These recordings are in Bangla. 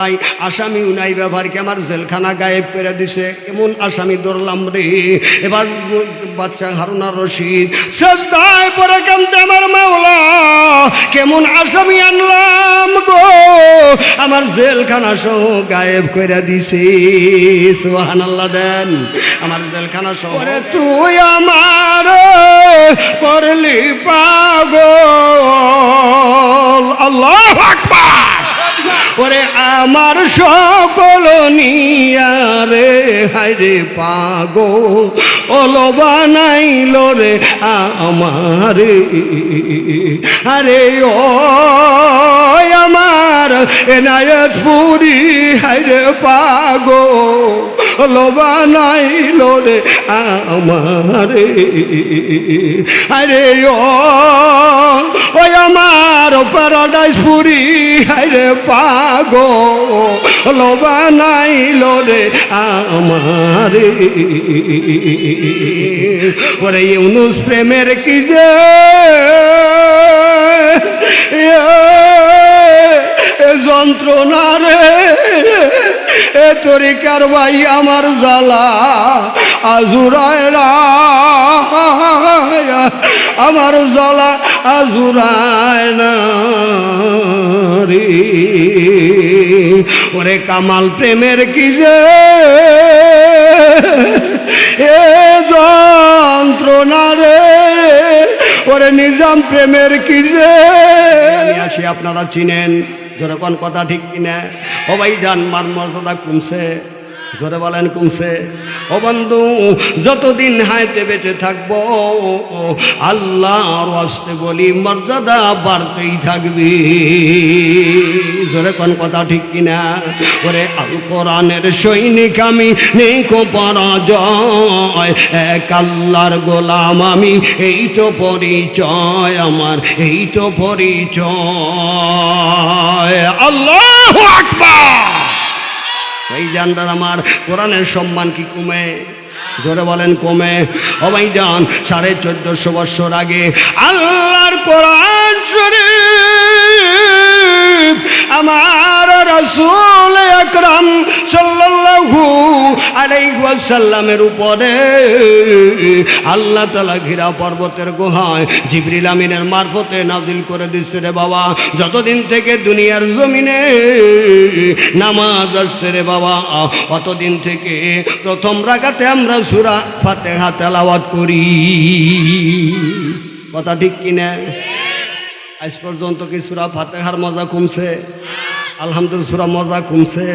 আসামি উনাই ব্যাপার কি আমার জেলখানা গায়েব করে দিছে। এমন আসামি ধরলাম রে। এবার বাচ্চা হারুন আর রশিদ সেজদায় পড়ে কাঁদতে, আমার মাওলা কেমন আসামি আনলাম গো, আমার জেলখানা সহ গায়েব করে দিছে। সুবহানাল্লাহ দেন। আমার জেলখানা সহ তুই আমার করলি পাগল। আল্লাহু আকবার। ওরে আমার সকল নিয়ারে হায়রে পাগল ওলো বানাইল রে আমারে। আরে ও আমার এনায়েতপুরি হায়রে পাগল ওলো বানাইল রে আমারে। আরে ও আমার প্যারাডাইসপুরি হায়রে পাগল বানাইল রে আমারে। ওরে ইউনুস প্রেমের কি যে যন্ত্রণা রে, এ তরিকার ভাই আমার জ্বালা আজুরায় রা, আমার জ্বালা আজুরায় না রে। ওরে কামাল প্রেমের কি যে এ যন্ত্রণা রে, ওরে নিজাম প্রেমের কি যে আসি। আপনারা চিনেন যেরকম কথা ঠিক কিনা? ও ভাই জান মান মর্যাদা কমছে, জোরে বলেন কমছে। ও বন্ধু যতদিন হায়াতে বেঁচে থাকবো আল্লাহর ওয়াস্তে বলি মর্যাদা বাড়তেই থাকবে। জোরে কোন কথা ঠিক কিনা? ওরে আল কোরআনের সৈনিক আমি, নেই কো পরাজয়, এক আল্লাহর গোলাম আমি, এই তো পরিচয় আমার, এই তো পরিচয়। আল্লাহু আকবার। এই জানরা আমার কোরআনের সম্মান কি কমে? জোরে বলেন কমে? ও ভাই জান 1450 বছর আগে আল্লাহর কোরআন শরীফ আমার রাসূল আকরাম সাল্লাল্লাহু আলাইহি ওয়াসাল্লামের উপরে আল্লাহ তাআলা ঘিরা পর্বতের গুহায় জিবরিল আমিনের মারফতে নাজিল করে দিচ্ছে রে বাবা। যতদিন থেকে দুনিয়ার জমিনে নামাজ আসছে রে বাবা, অতদিন থেকে প্রথম রাকাতে আমরা সূরা ফাতিহা তেলাওয়াত করি। কথা ঠিক কিনা? আজ পর্যন্ত কি সূরা ফাতিহার মজা কমছে? আলহামদুলিল্লাহ সূরা মজা কমছে।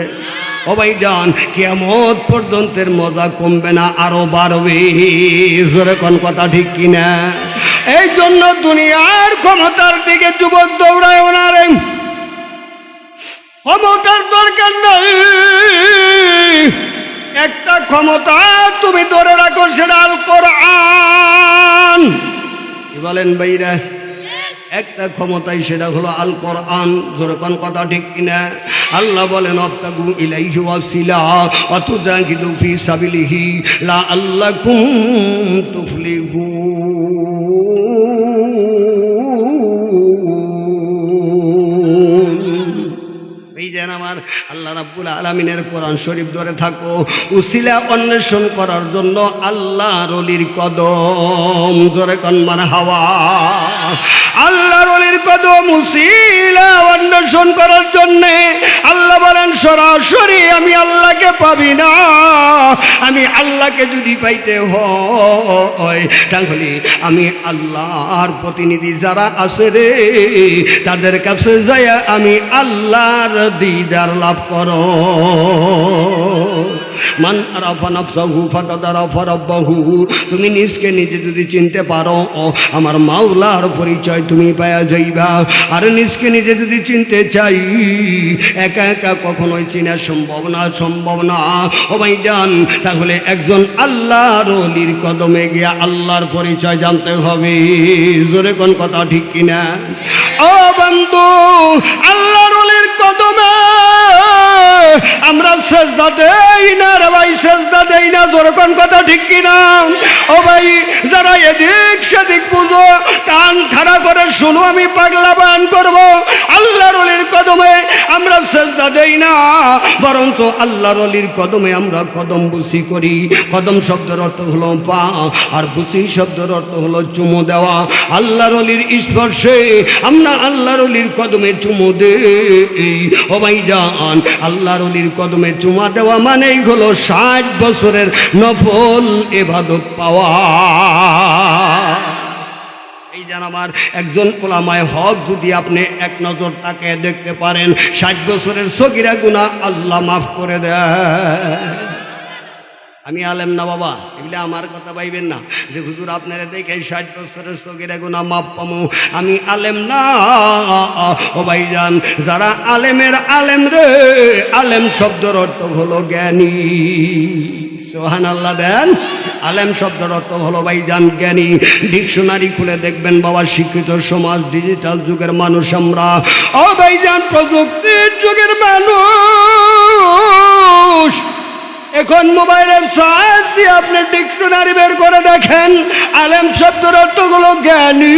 ও ভাই জান কিয়ামত পর্যন্তের মজা কমবে না, আরো বাড়বে। জোরে কোন কথা ঠিক কিনা? এই জন্য দুনিয়ার ক্ষমতার দিকে যুবক দৌড়ায় না রে, ক্ষমতার দরকার নাই। একটা ক্ষমতা তুমি ধরে রাখো, সেটা আল কোরআন। কি বলেন ভাইরা? একটা ক্ষমতাই, সেটা হলো আল কোরআন। জোরে কোন কথা ঠিক কিনা? আল্লাহ বলেন আবতাগু ইলাইহি ওয়াসিলা ওয়া তুজাহিদু ফি সাবিলিহি লাআল্লাকুম তুফলিহুন। এই যেন আমার আল্লাহ রাব্বুল আলামিনের কোরআন শরীফ ধরে থাকো, উসিলা অন্বেষণ করার জন্য আল্লাহর ওলির কদম। জোরে কোন মারহাবা। আল্লাহর ওলির কদম উসিলা অন্বেষণ করার জন্যে আল্লাহ বলেন সরাসরি আমি আল্লাহকে পাবি না। আমি আল্লাহকে যদি পাইতে হয় তাহলে আমি আল্লাহর প্রতিনিধি যারা আছে রে, তাদের কাছে যায় আমি আল্লাহর দিদার লাভ করো। মান আরাফা নাফসাহু ফাকাদ আরাফা রাব্বাহু। তুমি নিজকে নিজে যদি চিনতে পারো আমার মাওলার পরিচয় তুমি পাওয়া যাইবা। আর নিজকে নিজে যদি চিনতে চাই একা একা কখনোই চিনা সম্ভব না। ও ভাই জান তাহলে একজন আল্লাহর ওলির কদমে গিয়া আল্লাহর পরিচয় জানতে হবে। জোরে কোন কথা ঠিক কিনা? ও বন্ধু আল্লাহর ওলির কদমে আমরা সেজদা দেই দেই না রে ভাই, সেজদা দেই না। যেরকম কথা ঠিক কিনা? ও ভাই, যারা এদিক সেদিক বুঝো, কান খাড়া করে শুনো, আমি পাগলা বান করব। আল্লাহর ওলির কদমে আমরা সেজদা দেই না, বরঞ্চ আল্লাহর ওলির কদমে আমরা কদম বুসি করি। কদম শব্দের অর্থ হলো পা, আর বুসি শব্দের অর্থ হলো চুমু দেওয়া। আল্লাহর ওলির স্পর্শে আমরা আল্লাহর ওলির কদমে চুমু দেই। ও ভাইজান, আল্লাহর ওলির কদমে চুমা দেওয়া মানেই হলো 60 বছরের নফল ইবাদত পাওয়া। এই যেন আমার একজন ওলামায়ে হক যদি আপনি এক নজর তাকে দেখতে পারেন, 60 বছরের সগীরা গুনাহ আল্লাহ মাফ করে দেয়। আমি আলেম না বাবা, এগুলো আমার কথা ভাইবেন না যে হুজুর আপনারা দেখে 60 বছরের সগীরা গুনাহ মাফ পামু। আমি আলেম না ও ভাইজান, যারা আলেমের আলেম রে, আলেম শব্দের অর্থ হলো জ্ঞানী। সুবহানাল্লাহ দেন। আলেম শব্দের অর্থ হলো ভাইজান জ্ঞানী। ডিকশনারি খুলে দেখবেন বাবা, শিক্ষিত সমাজ, ডিজিটাল যুগের মানুষ আমরা। ও ভাইজান, প্রযুক্তির যুগের মানুষ। এখন মোবাইলের সাহায্য দিয়ে আপনি ডিকশনারি বের করে দেখেন, আলেম শব্দের অর্থ হলো জ্ঞানী।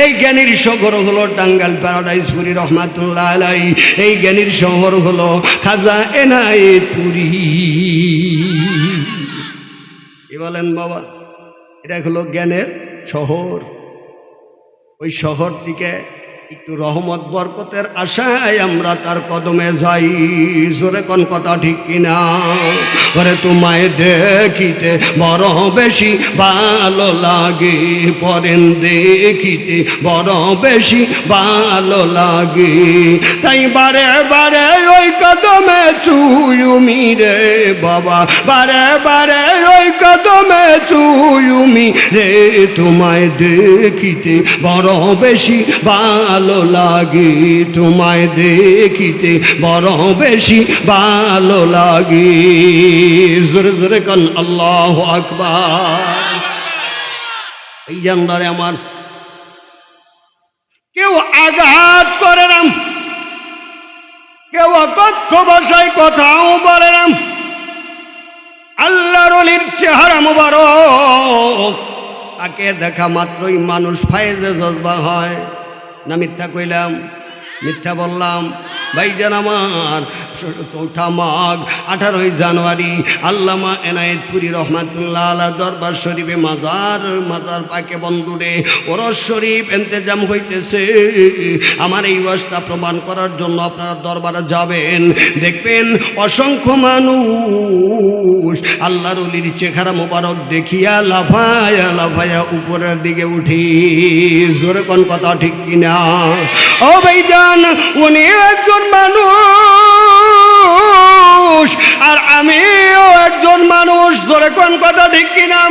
এই জ্ঞানীর শহর হলো টাঙ্গাইল প্যারাডাইসপুরি রহমাতুল্লাহ আলাইহি। এই জ্ঞানীর শহর হলো খাজা এনায়েতপুরি। কি বলেন বাবা? এটা হলো জ্ঞানের শহর। ওই শহর থেকে একটু রহমত বরকতের আশায় আমরা তার কদমে যাই। জোরে কোন কথা ঠিক কিনা? ওরে তোমায় দেখিতে বড় বেশি ভালো লাগে, পরেন দেখিতে বড় বেশি ভালো লাগে, তাই বারে বারে ওই কদমে চুয়ুমি রে বাবা, বারে বারে ওই কদমে চুয়ুমি রে, তোমায় দেখিতে বড় বেশি ভালো লাগে, তোমায় দেখিতে বড় বেশি ভালো লাগে। জোরে জোরে কান আল্লাহু আকবার। এই জানদারে আমার কেউ আঘাত করে না, কেউ অকথ্য ভাষায় কথাও বলে না। আল্লাহর ওলির চেহারা মুবারক, তাকে দেখা মাত্রই মানুষ ফায়েজে জজবা হয়। না মিথ্যা কইলাম? মিথ্যা বললাম? ভাইজান আমার, 4 মাঘ 18 জানুয়ারি আল্লামা এনায়েতপুরি রহমাতুল্লাহ আলাইহি দরবার শরীফে মাজার পাকে বন্ধুরে ওরস শরীফ ইন্তেজাম হইতেছে। আমার এই ওয়াজটা প্রমাণ করার জন্য আপনারা দরবারে যাবেন, দেখবেন অসংখ্য মানুষ আল্লাহর ওলির চেহারা মোবারক দেখিয়া লাফায়া লাফায়া উপরের দিকে উঠি। জোরে কোন কথা ঠিক কিনা? ও ভাইজান, উনি একজন মানুষ আর আমিও একজন মানুষ। জোরে কোন কথা ঠিক কিনা?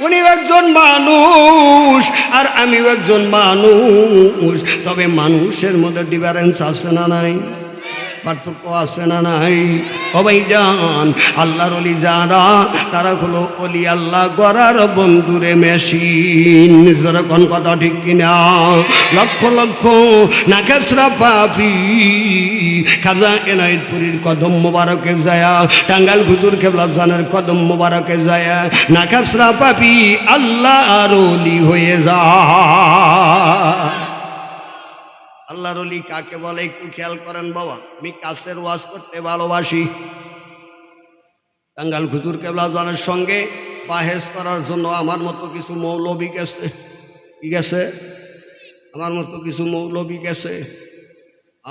উনি একজন মানুষ আর আমিও একজন মানুষ। তবে মানুষের মধ্যে ডিফারেন্স আছে না নাই? পার্থক্য আছে না নাই? ও ভাইজান, আল্লাহর ওলি যারা, তারা হলো ওলি আল্লাহ গড়ার বন্ধুরে মেশিন। যেরকম কথা ঠিক কিনা? লক্ষ লক্ষ নাকেসরা পাপি খাজা এনায়েতপুরীর কদম মোবারকে যায়া, টাঙ্গাইল হুজুর কেবলাজানের কদম মোবারকে যায়া নাকেসরা পাপি আল্লাহর ওলি হয়ে যায়। আল্লাহর ওলি কাকে বলে একটু খেয়াল করেন বাবা। আমি কাছের ওয়াজ করতে ভালোবাসি। টাঙ্গাইল হুজুর কেবলাজানের সঙ্গে বাহেস করার জন্য আমার মতো কিছু মৌলবী গেছে। কি গেছে? আমার মতো কিছু মৌলবী গেছে।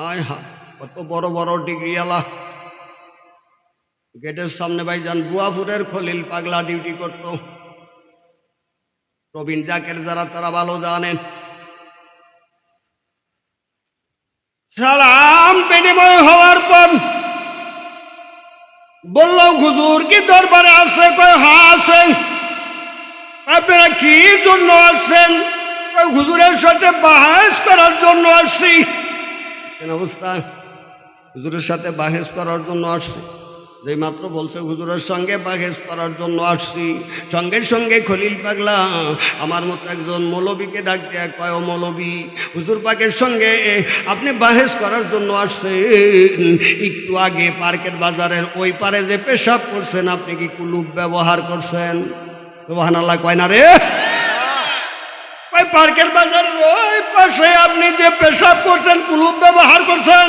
আয় হা, কত বড় বড় ডিগ্রি আলা। গেটের সামনে ভাইজান বুয়াপুরের খলিল পাগলা ডিউটি করত। প্রবীণ জাকের যারা, তারা ভালো জানেন। সালাম বিনিময় হওয়ার পর বলল, হুজুর কি দরবারে আছে? কয় হ্যাঁ আছে। আপনারা কি জন্য আসছেন? হুজুরের সাথে বাহেস করার জন্য আসছি। অবস্থা, হুজুরের সাথে বাহেস করার জন্য আসছি। যে মাত্র বলছে হুজুরের সঙ্গে বাহেজ করার জন্য আসছি, সঙ্গে সঙ্গে খলিল পাগলা আমার মতো একজন মৌলবীকে ডাক দেয়া কয়, ও মৌলবী, হুজুর পাকের সঙ্গে আপনি বাহেজ করার জন্য আসছেন, একটু আগে পার্কের বাজারের ওই পারে যে পেশাব করছেন আপনি কি কুলুপ ব্যবহার করছেন? সুবহানাল্লাহ কয় না রে? ওই পার্কের বাজারের ওই পাশে আপনি যে পেশাব করছেন কুলুপ ব্যবহার করছেন?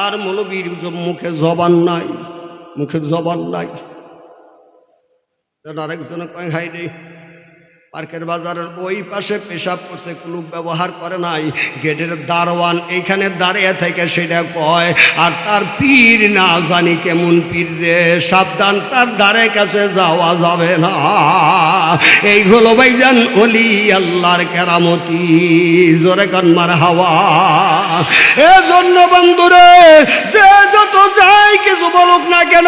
আর মৌলবীর মুখে জবান নাই, মুখের জবান নাই। আরেকজনে কয়, হাই রে, পার্কের বাজারের ওই পাশে পেশাব করছে, কুলুপ ব্যবহার করে নাই, গেটের দারোয়ান এইখানে দাঁড়িয়ে থেকে সেটা কয়, আর তার পীর না জানি কেমন পীর রে, সাবধান, তার দ্বারে কাছে যাওয়া যাবে না। এই হলো ভাইজান ওলি আল্লাহর কেরামতি। জোরে কান মারহাবা। এজন্য বন্ধুরে, যে যত যাই কিছু বলুক না কেন,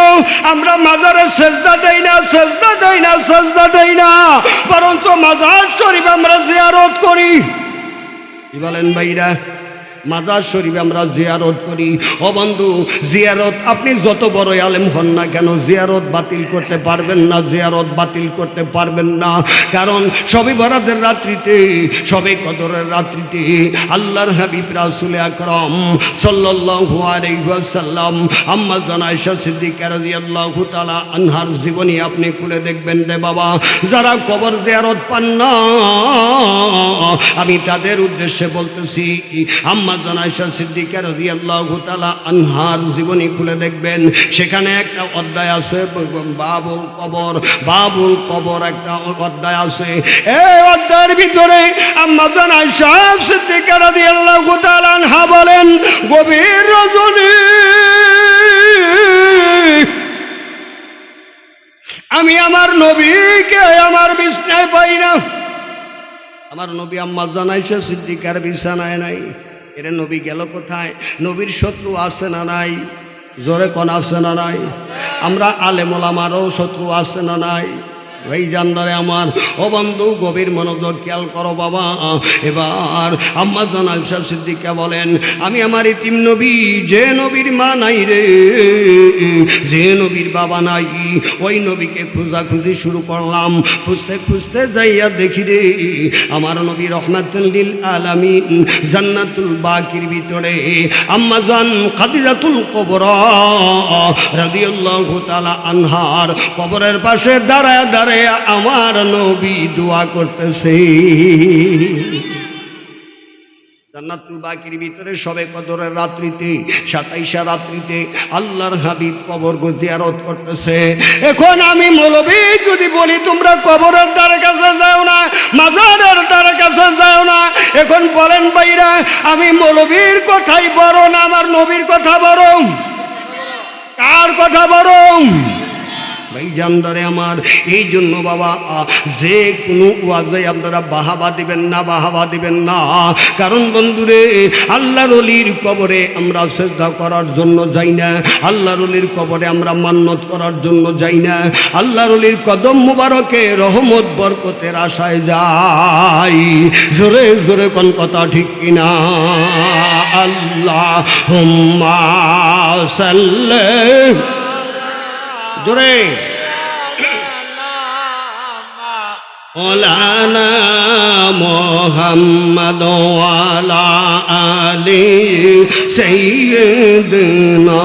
আমরা মাজারে সেজদা দেই না, সেজদা দেই না, সেজদা দেই না, বরঞ্চ মাজার শরীফ আমরা জিয়ারত করি। কি বলেন ভাইরা? মাজার শরীফ আমরা জিয়ারত করি। ও বন্ধু, জিয়ারত আপনি যত বড় আলেম হন না কেন, জিয়ারত বাতিল করতে পারবেন না, জিয়ারত বাতিল করতে পারবেন না। কারণ সবে বরাতের রাত্রিতে, সবে কদরের রাত্রিতে আল্লাহর হাবিব রাসূল আকরাম সাল্লাল্লাহু আলাইহি ওয়াসাল্লাম আম্মা জান আয়েশা সিদ্দিকা রাদিয়াল্লাহু তাআলা আনহার জীবনী আপনি খুলে দেখবেন রে বাবা, যারা কবর জিয়ারত পান না, আমি তাদের উদ্দেশ্যে বলতেছি, আম্মা জান আয়েশা সিদ্দিকা রাদিয়াল্লাহু তাআলা আনহার জীবনী খুলে দেখবেন, সেখানে একটা অধ্যায় আছে বাবুল কবর, বাবুল কবর একটা অধ্যায় আছে। এই অধ্যায়ের ভিতরে আম্মা জান আয়েশা সিদ্দিকা রাদিয়াল্লাহু তাআলা আনহা বলেন, গভীর রজনী আমি আমার নবীকে আমার বিছানায় পাই না। আমার নবী আম্মা জান আয়েশা সিদ্দিকার বিছানায় নাই। এর নবী গেল কোথায়? নবীর শত্রু আছে না নাই? জোরে কোন আছে না নাই? আমরা আলেম ওলামারও শত্রু আছে না নাই? এই জানদারে আমার, ও বন্ধু, গভীর মনোযোগ খেয়াল করো বাবা। এবার আম্মা জান আয়েশা সিদ্দিকা বলেন, আমি আমার ইতিম নবী, যে নবীর মা নাই রে, যে নবীর বাবা নাই, ওই নবীকে খোঁজাখুঁজি শুরু করলাম। খুঁজতে খুঁজতে যাইয়া দেখি রে, আমার নবী রহমাতুল লিল আলামিন জান্নাতুল বাকির ভিতরে আম্মা জান খাদিজাতুল কুবরা রাদিয়াল্লাহু তাআলা আনহার কবরের পাশে দাঁড়ায় দাঁড়ায় আমার নবী দোয়া করতেছে। জান্নাতুল বাকির ভিতরে সবে কদরের রাত্রিতে, 27 রাত্রিতে আল্লাহর হাবিব কবর জিয়ারত করতেছে। এখন আমি মৌলবী যদি বলি তোমরা কবরের দ্বারে কাছে যাও না, মাজারের দ্বারে কাছে যাও না, এখন বলেন ভাইরা, আমি মৌলবীর কথাই বড় না আমার নবীর কথা বড়? কার কথা বড়? ভাই জানদারে আমার, এই জন্য বাবা, যে কোনো ওয়াজে আপনারা বাহাবা দিবেন না, বাহাবা দিবেন না। কারণ বন্ধুরে, আল্লাহর ওলির কবরে আমরা সিজদা করার জন্য যাই না, আল্লাহর ওলির কবরে আমরা মান্নত করার জন্য যাই না, আল্লাহর ওলির কদম মুবারকে রহমত বরকতের আশায় যাই। জোরে জোরে কোন কথা ঠিক কিনা? আল্লাহুম্মা সাল্লি, জোরে, মৌলানা মুহাম্মদ ওয়ালা আলি সাইয়্যিদিনা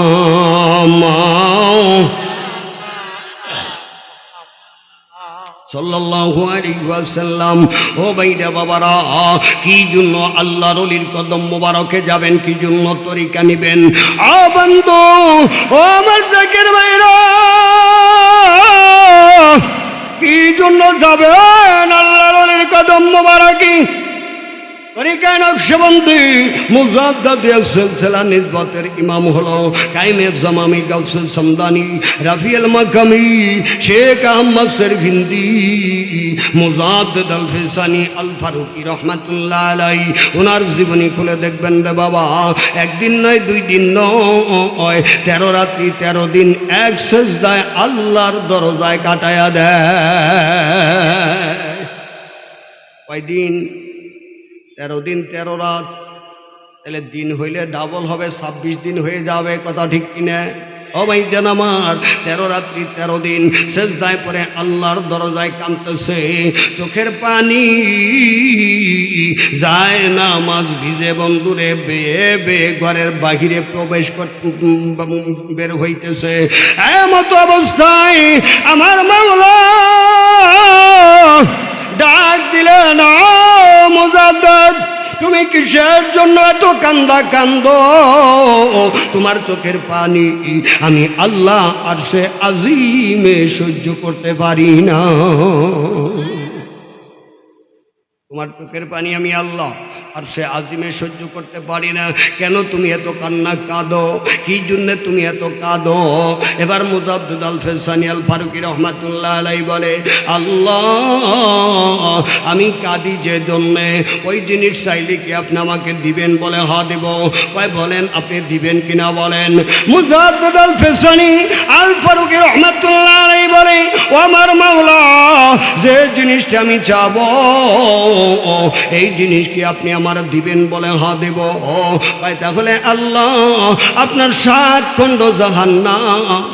সাল্লাল্লাহু আলাইহি ওয়াসাল্লাম। ও ভাইরা বাবারা, কি জন্য আল্লাহর ওলির কদম মোবারকে যাবেন? কি জন্য তরিকা নিবেন? ও বন্ধু, ও আমার জাকের ভাইরা, কি জন্য যাবেন আল্লাহর ওলির কদম মোবারকে? তরিকায় নকশবন্দি মুজাদ্দিদ সিলসিলা নিসবতের ইমাম হলো কায়েমে জামামি গাউসুল সামদানি রাফিউল মাকামি শেখ আহমদ শরীফিন্দি মুজাদ্দিদ আল ফিসানি আল ফারুকি রহমাতুল্লাহ আলাইহি। ওনার জীবনী খুলে দেখবেন রে বাবা, একদিন নয়, 2 দিন নয়, 13 রাত্রি 13 দিন এক সেজদায় আল্লাহর দরজায় কাটায়া দেয়। কয়দিন? 13 দিন 13 রাত। তাহলে দিন হইলে ডাবল হবে, 26 দিন হয়ে যাবে। কথা ঠিক কিনা? ও ভাইজান আমার 13 রাত্রি 13 দিন সেজদায় পড়ে আল্লাহর দরজায় কাঁদতেছে, চোখের পানি যায় নামাজ ভিজে বন্ধুরে বেয়ে বেয়ে ঘরের বাহিরে প্রবেশ বের হইতেছে। এমত অবস্থায় আমার মাওলা ডাক দিলেন, মুজাদ্দেদ তুমি কিসের জন্য এত কান্দো? তোমার চোখের পানি আমি আল্লাহ আরশে আজিমে সহ্য করতে পারি না। তোমার চোখের পানি আমি আল্লাহ আর সে আজিমে সহ্য করতে পারি না। কেন তুমি এত কান্না কাঁদো? কি জন্য তুমি এত কাঁদো? এবার মুজাদ্দিদ আল ফেসানি আল ফারুকি রহমাতুল্লাহ আলাইহি বলে, আল্লাহ আমি কাঁদি যে জন্যে, ওই জিনিস চাইলে কি আপনি আমাকে দিবেন? বলে হ দেব। ভাই বলেন আপনি দিবেন কিনা বলেন। মুজাদ্দিদ আল ফেসানি আল ফারুকি রহমাতুল্লাহ আলাইহি বলে, ও আমার মাওলা, যে জিনিসটা আমি চাবো এই জিনিস কি আপনি আমার দিবেন? বলে হ্যাঁ দেব। ভাই তাহলে আল্লাহ আপনার 7 খণ্ড জাহান্নাম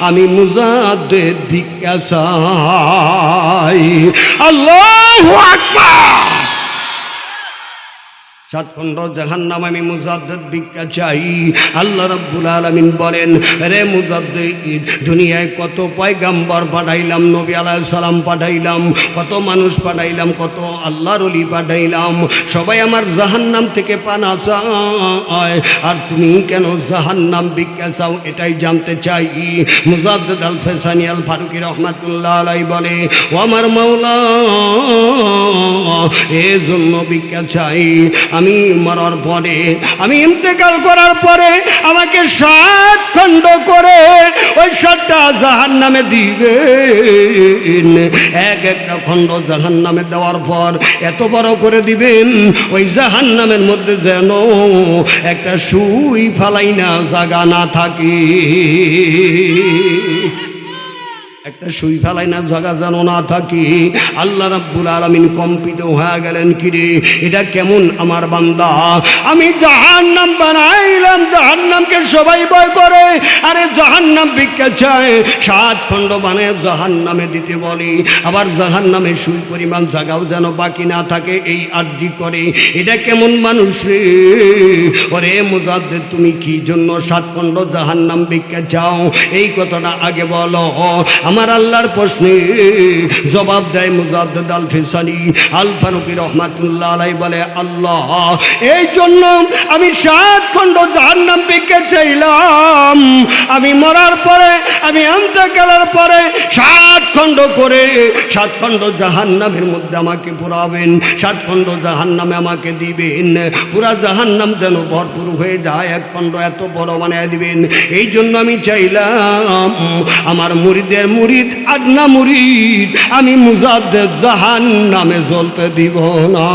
আমি মুজাদ্দিদ ভিক্ষা চাই। আল্লাহু আকবার। 7 খণ্ড জাহান্নাম আমি মুজাদ্দিদ ভিক্ষা চাই। আল্লাহ রাব্বুল আলামিন বলেন, রে মুজাদ্দিদ, দুনিয়ায় কত পয়গাম্বর পাঠাইলাম, নবী আলাইহিস সালাম পাঠাইলাম, কত মানুষ পাঠাইলাম, কত আল্লাহর ওলি পাঠাইলাম, সবাই আমার জাহান্নাম থেকে পানা চায়, আর তুমি কেন জাহান্নাম ভিক্ষা চাও? এটাই জানতে চাই। মুজাদ্দিদ আল ফেসানি আল ফারুকি রহমাতুল্লাহ আলাইহি বলে, ও আমার মাওলা, এই জন্য ভিক্ষা চাই আমি মরার পরে, আমি ইন্তেকাল করার পরে আমাকে 7 খণ্ড করে ওই 7টা জাহান্নামে দিবেন। একটা খণ্ড জাহান্নামে দেওয়ার পর এত বড় করে দিবেন ওই জাহান্নামের মধ্যে যেন একটা সুই ফালাই না জায়গা না থাকে, একটা সুই ফেলাই না জায়গা যেন না থাকি। আল্লাহ রাব্বুল আলামিন কম্পিত হয়ে গেলেন, কিরে এটা কেমন আমার বান্দা? আমি জাহান্নাম বানাইলাম, জাহান্নামকে সবাই ভয় করে, আরে জাহান্নাম ভিক্ষা চায়, 7 খণ্ড বানায় জাহান্নামে দিতে বলি, আবার জাহান্নামে সুই পরিমাণ জায়গাও যেন বাকি না থাকে এই আরজি করে। এটা কেমন মানুষ রে? ওরে মুজাদ্দিদ, তুমি কি জন্য 7 খণ্ড জাহান্নাম ভিক্ষা চাও? এই কথাটা আগে বলো। আমার আল্লাহর প্রশ্নে জবাব দেয় মুজাদ্দিদ আল ফিসানি আল ফারুকি রহমাতুল্লাহ আলাইহি বলে, আল্লাহ এই জন্য আমি 7 খণ্ড জাহান্নাম ভিক্ষা চাইলাম, আমি মরার পরে, আমি ইন্তেকালের পরে 7 খণ্ড করে 7 খণ্ড জাহান্নামের মধ্যে আমাকে পুরাবেন, 7 খণ্ড জাহান্নামে আমাকে দিবেন, পুরা জাহান্নাম যেন ভরপুর হয়ে যায়, 1 খণ্ড এত বড় বানিয়ে দিবেন। এই জন্য আমি চাইলাম আমার মুরিদের মুরিদ আদনা মুরিদ আমি মুজাদ্দিদ জাহান্নামে জ্বলতে দিব না।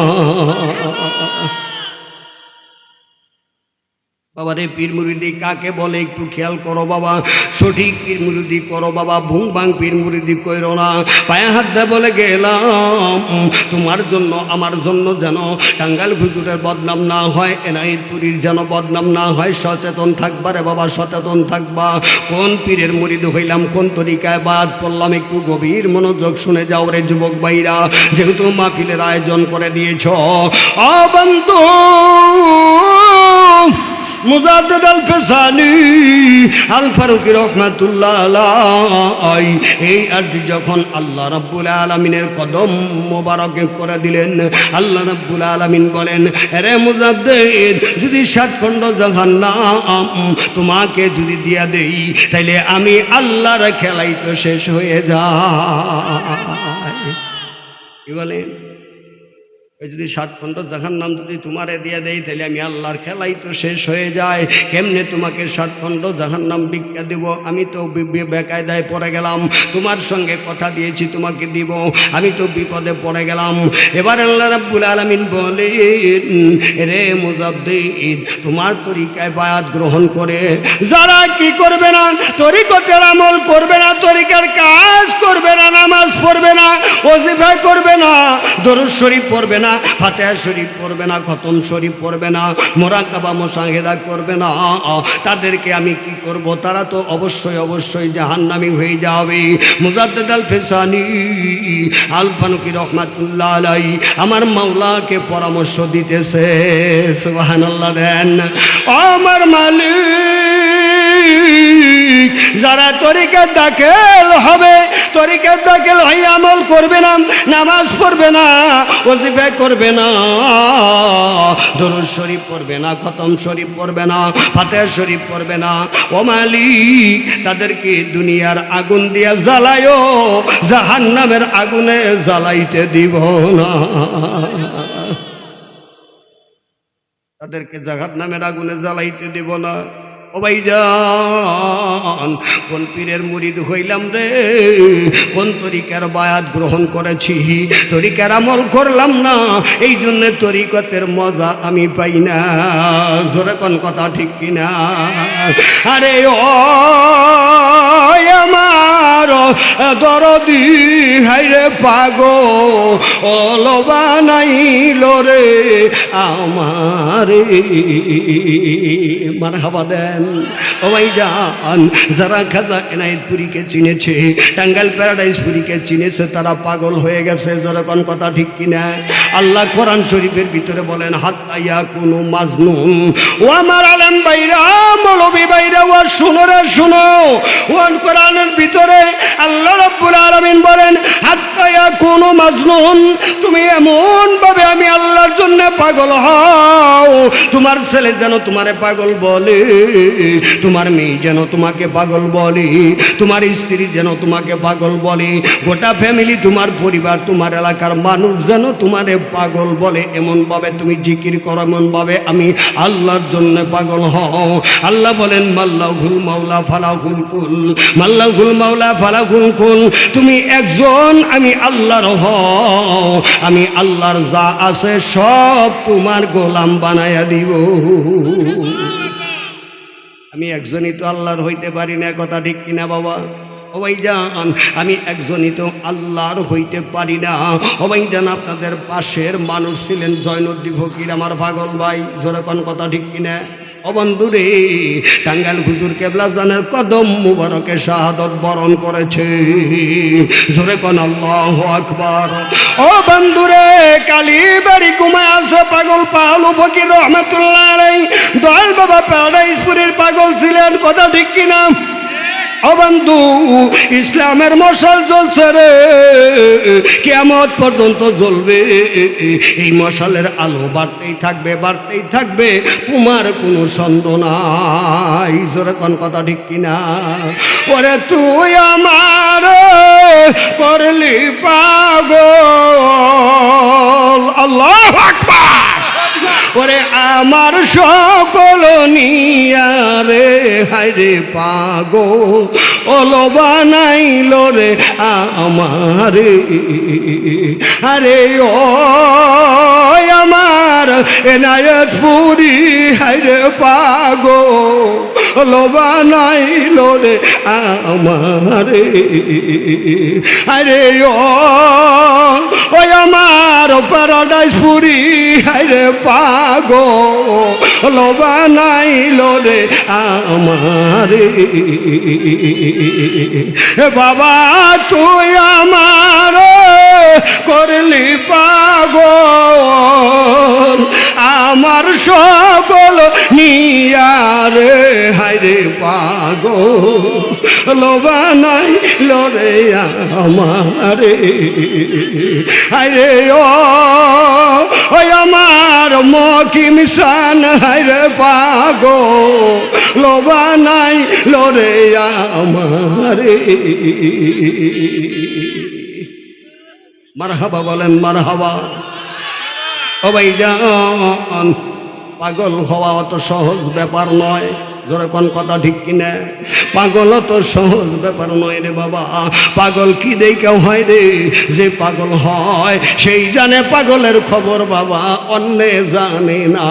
বাবা রে, পীর মুরিদি কাকে বলে একটু খেয়াল করো বাবা, সঠিক পীর মুরিদি করো বাবা, ভুং ভাং পীর মুরিদি কইরো না। পায়ে হাত দিয়ে বলে গেলাম, তোমার জন্য আমার জন্য যেন টাঙ্গাইল হুজুরের বদনাম না হয়, এনায়েতপুরীর যেন বদনাম না হয়, সচেতন থাকবা রে বাবা, সচেতন থাকবা। কোন পীরের মুরিদ হইলাম, কোন তরিকায় বাদ পড়লাম, একটু গভীর মনোযোগ শুনে যাও রে যুবক ভাইরা, যেহেতু মাহফিলের আয়োজন করে দিয়েছ। ও বন্ধু মুজাদ্দিদ আল ফেসানি আল ফারুকি রহমাতুল্লাহ আলাইহি এই আরজি যখন আল্লাহ রাব্বুল আলামিনের কদম মোবারকে করে দিলেন, আল্লাহ রাব্বুল আলামিন বলেন, রে মুজাদ্দিদ, যদি 7 খণ্ড জাহান্নাম তোমাকে যদি দিয়া দেই, তাইলে আমি আল্লাহর খেলাই তো শেষ হয়ে যায়। কি বলেন? যদি 7 খণ্ড জাহান্নাম যদি তোমারে দিয়ে দেয়, তাহলে আমি আল্লাহর খেলাই তো শেষ হয়ে যায়। কেমনে তোমাকে 7 খণ্ড জাহান্নাম ভিক্ষা দেব? আমি তো বেকায়দায় পড়ে গেলাম, তোমার সঙ্গে কথা দিয়েছি তোমাকে দিব, আমি তো বিপদে পড়ে গেলাম। এবার আল্লাহ রাব্বুল আলামিন বলেন, রে মুজাদ্দিদ, তোমার তরিকায় বায়াত গ্রহণ করে যারা কি করবে না, তরিকতের আমল করবে না, তরিকার কাজ করবে না, নামাজ পড়বে না, ওজিফা করবে না, দরুদ শরীফ পড়বে না, না, ফাতিহা শরীফ পড়বে না, খতম শরীফ পড়বে না, মুরাকাবা মুশাহিদা করবে না, তাদেরকে আমি কি করব? তারা তো অবশ্যই জাহান্নামী হয়ে যাবে। মুজাদ্দিদ আল ফিসানি আল ফানুকি রহমাতুল্লাহ আলাইহি আমার মাওলাকে পরামর্শ দিতেছে। সুবহানাল্লাহ দেন। আমার মালিক, যারা তরিকার দাখিল হবে, তরিকার দাখিল হয়ে আমল করবে না, নামাজ পড়বে না, ওয়াজিফা করবে না, দরুদ শরীফ পড়বে না, খতম শরীফ পড়বে না, ফাতিহা শরীফ পড়বে না, ও মালিক তাদেরকে দুনিয়ার আগুন দিয়ে জ্বালায়ও, জাহান্নামের আগুনে জ্বালাইতে দিব না। তাদেরকে জাহান্নামের আগুনে জ্বালাইতে দিব না। ও ভাইজান, কোন পীরের মুরিদ হইলাম রে, কোন তরিকার বায়াত গ্রহণ করেছি, তরিকার আমল করলাম না, এই জন্য তরিকতের মজা আমি পাই না। জোরে কোন কথা ঠিক কিনা? আরে ও আমার দরদি হাইরে পাগল বানাইল রে আমারে। মারহাবা দেন। ও ভাইজান, যারা খাজা এনায়েতপুরীকে চিনেছে, টাঙ্গাইল প্যারাডাইসপুরীকে চিনেছে, তারা পাগল হয়ে গেছে। যখন কথা ঠিক কিনা? আল্লাহ কোরআন শরীফের ভিতরে বলেন হাত্তা ইয়াকুনু মাজনুন। ও আমার আলেম ভাইরা, মৌলবী ভাইরা, ও শুনো রে শুনো, ও কোরআনের ভিতরে আল্লাহ রাব্বুল আলামিন বলেন হাত্তা ইয়াকুনু মাজনুন। তুমি এমন ভাবে আমি আল্লাহর জন্য পাগল হও, তোমার ছেলে যেন তোমারে পাগল বলে, তোমার মেয়ে যেন তোমাকে পাগল বলে, তোমার স্ত্রী যেন তোমাকে পাগল বলে, গোটা ফ্যামিলি, তোমার পরিবার, তোমার এলাকার মানুষ যেন তোমারে পাগল বলে। এমন ভাবে তুমি জিকির করো, এমন ভাবে আমি আল্লাহর জন্য পাগল হও। আল্লাহ বলেন মাল্লাহুল মাওলা ফালাহুল কুল, মাল্লাহুল মাওলা ফালাহুল কুল। তুমি একজন, আমি আল্লাহর হও, আমি আল্লাহর যা আছে সব তোমার গোলাম বানায়া দিব। আমি একজনই তো আল্লাহর হইতে পারি না, কথা ঠিক কিনা বাবা? ও ভাইজান, আমি একজনই তো আল্লাহর হইতে পারি না। ও ভাইজান, আপনাদের পাশের মানুষ ছিলেন জয়নুদ্দিন ফকির, আমার পাগল ভাই। যেরকম কথা ঠিক কিনা? ও বন্ধুরে, টাঙ্গাইল হুজুর কেবলা জানের কদম মুবারকে শাহাদত বরণ করেছে। জোরে কোন আল্লাহু আকবার। ও বন্ধুরে, কালীবাড়ি ঘুমায় আছে পাগল পাহালু ফকির রহমাতুল্লাহ আলাইহি। দয়াল বাবা প্যারাডাইসপুরের পাগল ছিলেন, কথা ঠিক কিনা? ও বন্ধু, ইসলামের মশাল জ্বলছে রে, কিয়ামত পর্যন্ত জ্বলবে। এই মশালের আলো বাড়তেই থাকবে, বাড়তেই থাকবে, তোমার কোনো সন্দেহ নাই। জোরে কোন কথা ঠিক কিনা? ওরে তুই আমার করলি পাগল, আল্লাহু আকবার। ওরে আমার সকল নিয়ারে হায়রে পাগল বানাইল রে আমারে। আরে ও আমার এনায়েতপুরী হায়রে পাগল বানাইল রে আমারে। আরে ও আমার প্যারাডাইসপুরী হায়রে পাগল বানাইল রে আমারে। বাবা তুই আমার করলি পাগল, আমার সকল নিয়ারে হায়রে পাগল বানাইল রে আমারে। হায়রে ও আমার মকিম শান হায়রে পাগল বানাইল রে আমারে। মারহাবা বলেন, মারহাবা। ও ভাইজান, পাগল হওয়া অত সহজ ব্যাপার নয়। জোরে কোন কথা ঠিক কিনা? পাগল তো সহজ ব্যাপার নয় রে বাবা। পাগল কি দেইকা হয় রে? যে পাগল হয় সেই জানে পাগলের খবর বাবা, অন্যে জানে না।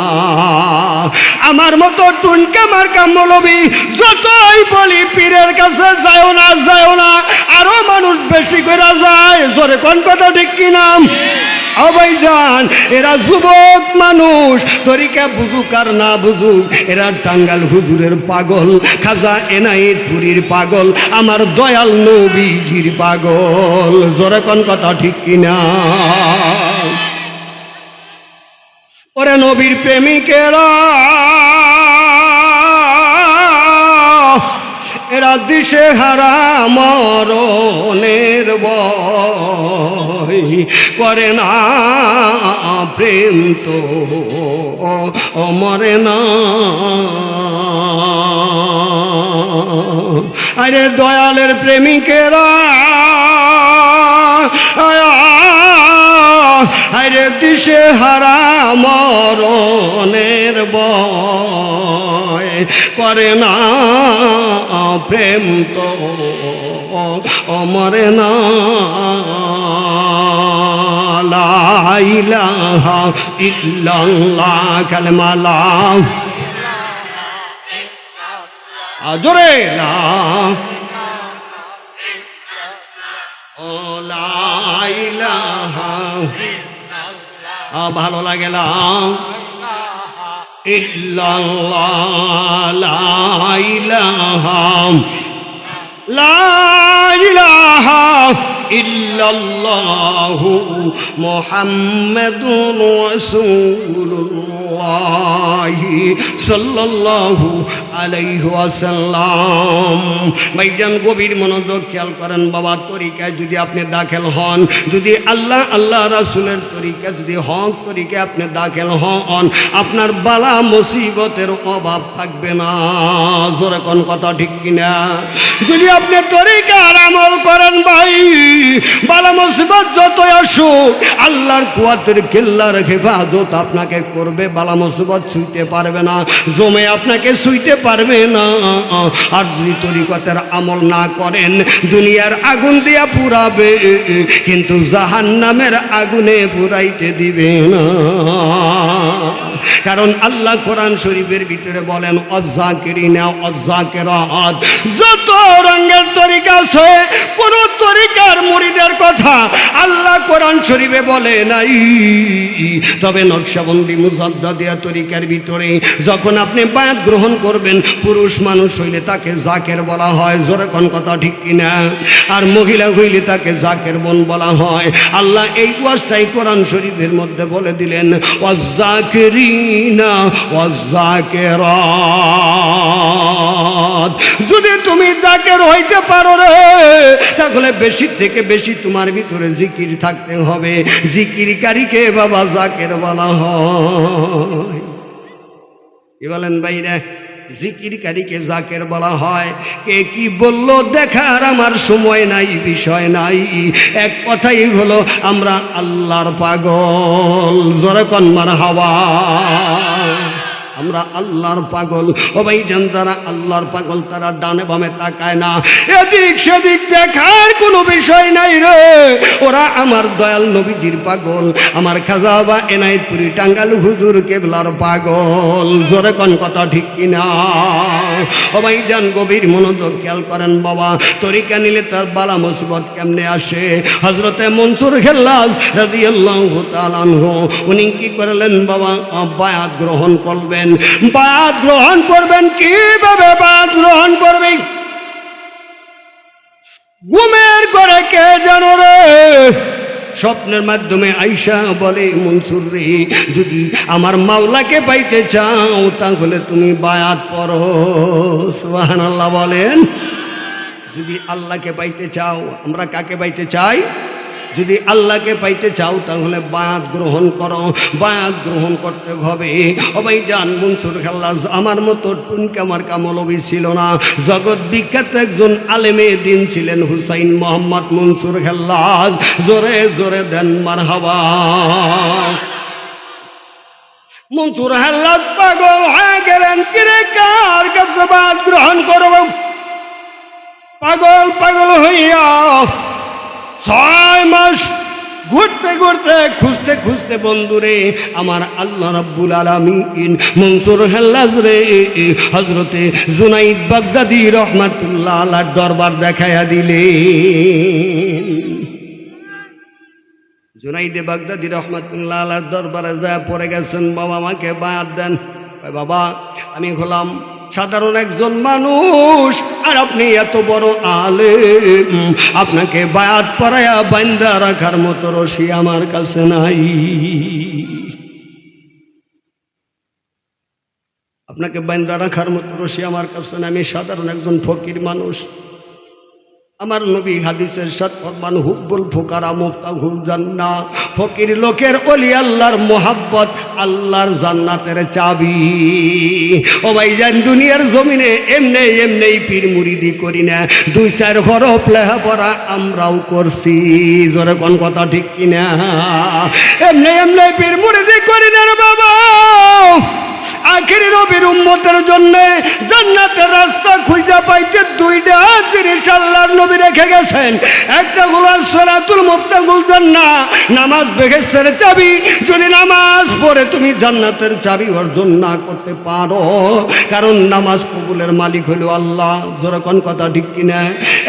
আমার মতো টুনকা মার্কা মৌলবি যতই বলি পীরের কাছে যাও না, যাও না, আরো মানুষ বেশি করে যায়। জোরে কোন কথা ঠিক কিনা? ভাইজান এরা যুবক মানুষ, তরিকা বুঝুক আর না বুঝুক, এরা টাঙ্গাল হুজুরের পাগল, খাজা এনায়েতপুরীর পাগল, আমার দয়াল নবীজির পাগল। জোরে কোন কথা ঠিক কিনা? ওরে নবীর প্রেমিকেরা, এরা দিশে হারা মরণের ভয় করে না, প্রেম তো মরে না। আরে দয়ালের প্রেমিকেরা, আরে দিশে হারা মরণের ভয় করে না, প্রেম তো মরে না। লা ইলাহা ইল্লাল্লাহ, কালেমা লা, জোরে লা ইলাহা, ভালো লাগে লা ইল্লাল্লাহ, লা ইলাহা, লা ইলাহা ইল্লাল্লাহু মুহাম্মাদুর রাসূলুল্লাহ সাল্লাল্লাহু আলাইহি ওয়াসাল্লাম। ভাইজান গভীর মনোযোগ খেয়াল করেন বাবা, তরিকায় যদি আপনি দাখিল হন, যদি আল্লাহ আল্লাহ রাসূলের তরিকা যদি হক তরিকায় আপনি দাখিল হন, আপনার বালা মুসিবতের অভাব থাকবে না। জোরে কোন কথা ঠিক কিনা? যদি আপনি তরিকার আমল করেন ভাই, বালা মুসিবত যত আসুক, আল্লাহর কুয়াতের কিল্লার হেফাজত আপনাকে করবে, বালা মুসিবত ছুঁইতে পারবে না, জমে আপনাকে ছুঁইতে পারবে না। আর যদি তরিকতের আমল না করেন, দুনিয়ার আগুন দিয়া পুরাবে, কিন্তু জাহান্নামের আগুনে পুরাইতে দিবে না। কারণ আল্লাহ কোরআন শরীফের ভিতরে বলেন, অযাকিরিনা অযাকিরাত, যত রঙের তরিকা আছে, কোন তরিকার মুরিদের কথা আল্লাহ কোরআন শরীফে বলে নাই। তবে নকশবন্দি মুজাদ্দাদিয়া তরিকার ভিতরে যখন আপনি বায়াত গ্রহণ করবেন, পুরুষ মানুষ হইলে তাকে জাকের বলা হয়। জোরে কোন কথা ঠিক কিনা? আর মহিলা হইলে তাকে জাকের বোন বলা হয়। আল্লাহ এই ওয়াজটাই কোরআন শরীফের মধ্যে বলে দিলেন, ওয়াযাকিরিনা ওয়াযাকিরাত। যদি তুমি জাকের হইতে পারো রে, তাহলে বেশি থেকে বেশি তোমার ভিতরে জিকির থাকতে হবে। জিকিরকারীকে বাবা জাকের বলা হয়। কি বলেন ভাইরা? জিকিরকারীকে জাকের বলা হয়। কে কি বলল দেখার আমার সময় নাই, বিষয় নাই। এক কথাই হলো, আমরা আল্লাহর পাগল। জোরে কোন মারহাবা। আমরা আল্লাহর পাগল। ও ভাইজান, যারা আল্লাহর পাগল তারা ডানে বামে তাকায় না, এদিক সেদিক দেখার কোনো বিষয় নাই রে। ওরা আমার দয়াল নবীজির পাগল, আমার খাজা বা এনায়েতপুরি টাঙ্গাল হুজুর কেবলার পাগল। জোরে কোন কথা ঠিক কিনা? ও ভাইজান গভীর মনোযোগ খেয়াল করেন বাবা, তরিকা নিলে তার বালা মুসিবত কেমনে আসে। হযরতে মনসুর খেল্লাস রাদিয়াল্লাহু তাআলা আনহু, উনি কি করলেন বাবা? বায়াত গ্রহণ করবেন। বায়াত গ্রহণ করবেন কিভাবে? বায়াত গ্রহণ করবে ঘুমের ঘরে কে জানো রে? স্বপ্নের মাধ্যমে আইসা বলে, মনসুর রে, যদি আমার মাওলাকে পাইতে চাও তাহলে তুমি বায়াত পড়ো। সুবহানাল্লাহ বলেন। যদি আল্লাহকে পাইতে চাও, আমরা কাকে পাইতে চাই? যদি আল্লাহকে পাইতে চাও তাহলে বায়াত গ্রহণ করো। বায়াত গ্রহণ করতে হবে। ও ভাইজান, মনসুর খেল্লাস আমার মতো টুনকা মার্কা মৌলবী ছিল না, জগৎ বিখ্যাত একজন আলেমে দিন ছিলেন হুসাইন মোহাম্মদ মনসুর খেল্লাস। জোরে জোরে দেন মারহাবা। মনসুর খেল্লাস পাগল হয়ে গেলেন, কিরে কার কাছে বায়াত গ্রহণ করব? পাগল পাগল হইয়া 6 মাস ঘুরতে ঘুরতে খুঁজতে খুঁজতে বন্ধুরে আমার আল্লাহ রাব্বুল আলামিন মনসুর খেল্লাস রে হযরতে জুনাইদ বাগদাদী রহমাতুল্লাহ আলাইহির দরবার দেখাইয়া দিলেন। জুনাইদে বাগদাদি রহমাতুল্লাহ আলাইহির দরবারে যায় পড়ে গেছেন, বাবা আমাকে বায়াত দেন। বাবা আমি হলাম সাধারণ একজন মানুষ, আর আপনি এত বড় আলেম, আপনাকে বায়াত পরায়া বান্দা রাখার মতো রশি আমার কাছে নাই। আপনাকে বান্দা রাখার মতো রশি আমার কাছে নাই, আমি সাধারণ একজন ফকির মানুষ। আমার নবী হাদিসের সাথ ফরমান হুব্বুল ফুকারা মুফতাহুল জান্নাহ, ফকির লোকের ওলি আল্লাহর মোহাব্বত আল্লাহর জান্নাতের চাবি। ও ভাইজান, দুনিয়ার জমিনে এমনি এমনি পীর মুরিদি করি না, দুই চার হরফ লেখাপড়া আমরাও করছি, জোরে কোন কথা ঠিক কিনা? এমনি এমনি পীর মুরিদি করি না রে বাবা। আখির নবীর উম্মতের জন্য জান্নাতের রাস্তা খুঁজে পাইতে দুইটা জিনিস আল্লাহর নবী রেখে গেছেন। একটা হলো সলাতুল মুফতাহুল জান্নাহ, নামাজ বেহেশতের চাবি। যদি নামাজ পড়ে তুমি জান্নাতের চাবি অর্জন না করতে পারো, কারণ নামাজ কবুলের মালিক হলো আল্লাহ, যেরকম কথা ঠিক কিনা?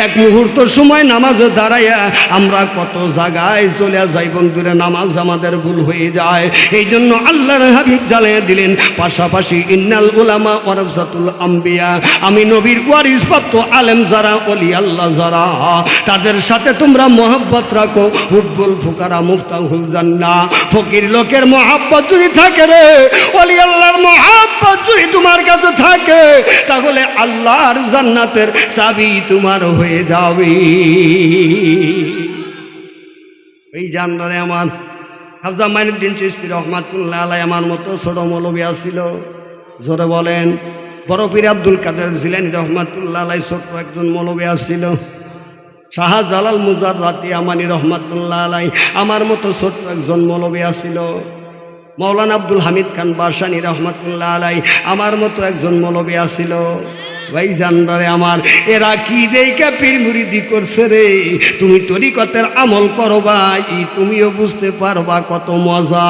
এক মুহূর্ত সময় নামাজে দাঁড়াইয়া আমরা কত জায়গায় চলে যাই বন্ধুরে, নামাজ আমাদের ভুল হয়ে যায়। এই জন্য আল্লাহর হাবিব জানিয়ে দিলেন পাশাপাশি ইন্নাল উলামা ওয়ারাসাতুল আম্বিয়া, আমি নবীর ওয়ারিস প্রাপ্ত আলেম যারা, ওলি আল্লাহ যারা, তাদের সাথে তোমরা মহব্বত রাখো। হুব্বুল ফুকারা মুফতাহুল জান্নাহ, ফকির লোকের মহব্বত যদি থাকে রে, ওলি আল্লাহর মহব্বত যদি তোমার কাছে থাকে, তাহলে আল্লাহর জান্নাতের চাবি তোমার হয়ে যাবে। এই জানরে আমার খাজা মাইনুদ্দিন চিশতি রহমাতুল্লাহ আলাইহি আমার মতো ছোট মৌলবী আসছিল, জোরে বলেন। বড় পীর আব্দুল কাদের জিলানী রহমাতুল্লাহ আলাইহি ছোট্ট একজন মৌলবী আসছিল। শাহজালাল মুজাররাতি আমানি রহমাতুল্লাহ আলাইহি আমার মতো ছোট্ট একজন মৌলবী আসছিল। মাওলানা আব্দুল হামিদ খান বাসানি রহমাতুল্লাহ আলাইহি আমার মতো একজন মৌলবী আসছিল। ভাই জানরে আমার, এরা কি দেইকা পীর মুরিদি করছে রে, তুমি তরিকতের আমল করো ভাই, তুমিও বুঝতে পারবা কত মজা।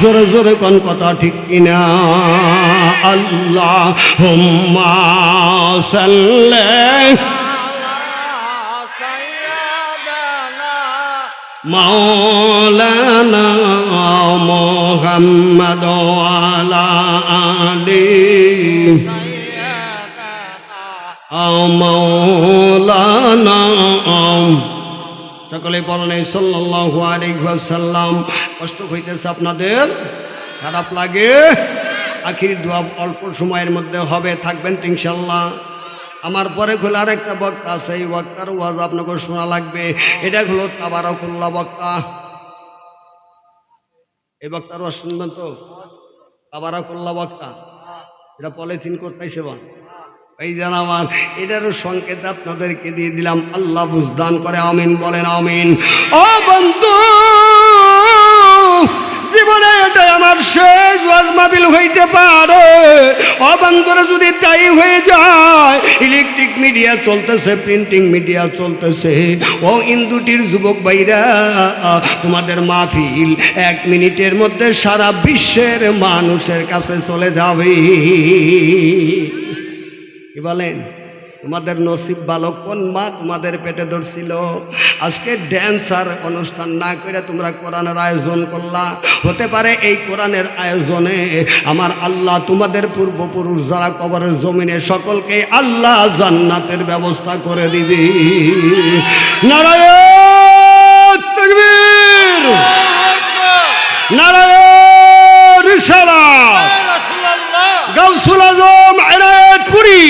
জোরে জোরে কোন কথা ঠিক কিনা? আল্লাহুম্মা সাল্লি মাওলানা মুহাম্মদ ওয়ালা আলিহি মাওলানা। সকলে বলেন সাল্লাল্লাহু আলাইহি ওয়াসাল্লাম। কষ্ট হইতেছে আপনাদের, খারাপ লাগে? আখির দোয়া অল্প সময়ের মধ্যে হবে, থাকবেন তো ইনশাআল্লাহ। আমার পরে হলো আরেকটা বক্তা আছে, এই বক্তার ওয়াজ আপনাকে শোনা লাগবে। এটা হলো তাবারাকুল্লাহ বক্তা। এই বক্তার ওয়াজ শুনবেন তো? তাবারাকুল্লাহ বক্তা, এটা পলিথিন করতেছে বা এই যেন আমার, এটারও সংকেত আপনাদেরকে দিয়ে দিলাম। আল্লাহ বুঝদান করে, আমিন বলেন আমিন। ও বন্ধু, জীবনে এটাই আমার শেষ ওয়াজ মাহফিল হইতে পারে। ও বন্ধুরা, যদি তাই হয়ে যায়, ইলেকট্রিক মিডিয়া চলতেছে, প্রিন্টিং মিডিয়া চলতেছে, ও ইন্দুটির যুবক ভাইরা, তোমাদের মাহফিল 1 মিনিটের মধ্যে সারা বিশ্বের মানুষের কাছে চলে যাবে। কি বলেন? তোমাদের নসিব ভালো, কোন মা তোমাদের পেটে ধরছিল? আজকে ড্যান্সার অনুষ্ঠান না করে তোমরা কোরআনের আয়োজন করলা। হতে পারে এই কোরআনের আয়োজনে আমার আল্লাহ তোমাদের পূর্বপুরুষ যারা কবরের জমিনে, সকলকে আল্লাহ জান্নাতের ব্যবস্থা করে দিবে। নারায়ণ তাকবীর, নারায়ণ রিসালাত, গাউসুল আজম এনায়েতপুরী,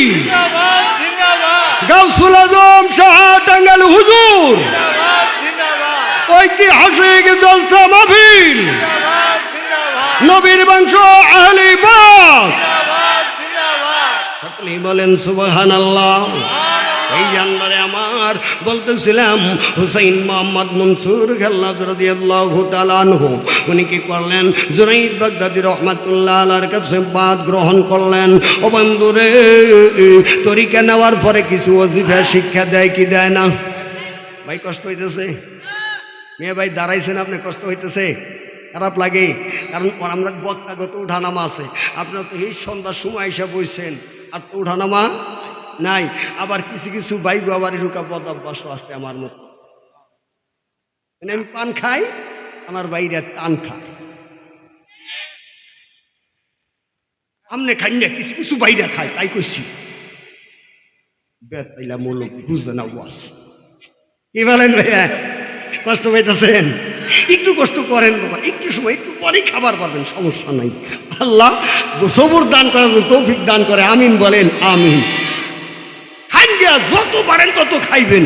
গাউসুল আজম শাহ টাঙ্গাইল হুজুর, ঐতিহাসিক জলসা মাহফিল, নবীর বংশ আহলে বাইত, সকলেই বলেন সুবহানাল্লাহ। এই জানবারে আমার বলতেছিলাম, হুসাইন মোহাম্মদ মনসুর খেল্লাস রাদিয়াল্লাহু তাআলা আনহু, উনি কি করলেন? জুনাইদ বাগদাদি রহমাতুল্লাহ আলাইহির কাছে বাদ গ্রহণ করলেন। ও বন্ধুরে, তরিকা নেওয়ার পরে কিছু ওজিফা শিক্ষা দেয় কি দেয় না? ভাই কষ্ট হইতেছে? মেয়ে ভাই দাঁড়াইছেন আপনি, কষ্ট হইতেছে? খারাপ লাগে? কারণ আমরা বক্তাগত উঠানামা আছে, আপনারা তো এই সন্ধ্যার সময় এসে বইছেন, আর তো উঠানামা নাই। আবার কিছু কিছু বাইক আবার ঢুকা বদ অভ্যাসও আসতে আমার মতো। মানে আমি পান খাই, আমার বাইরে টান খায়। আমনে খাই না, কিছু কিছু বাইরে খায়, তাই কইছি বেতাইলা মূলক বুঝবে না ওয়াস। কি বলেন ভাইয়া? কষ্ট পাইতেছেন? একটু কষ্ট করেন বাবা, একটু সময়, একটু পরেই খাবার পাবেন, সমস্যা নাই। আল্লাহ সবুর দান করার তৌফিক দান করে, আমিন বলেন আমিন। খান দিয়া যত পারেন তত খাইবেন,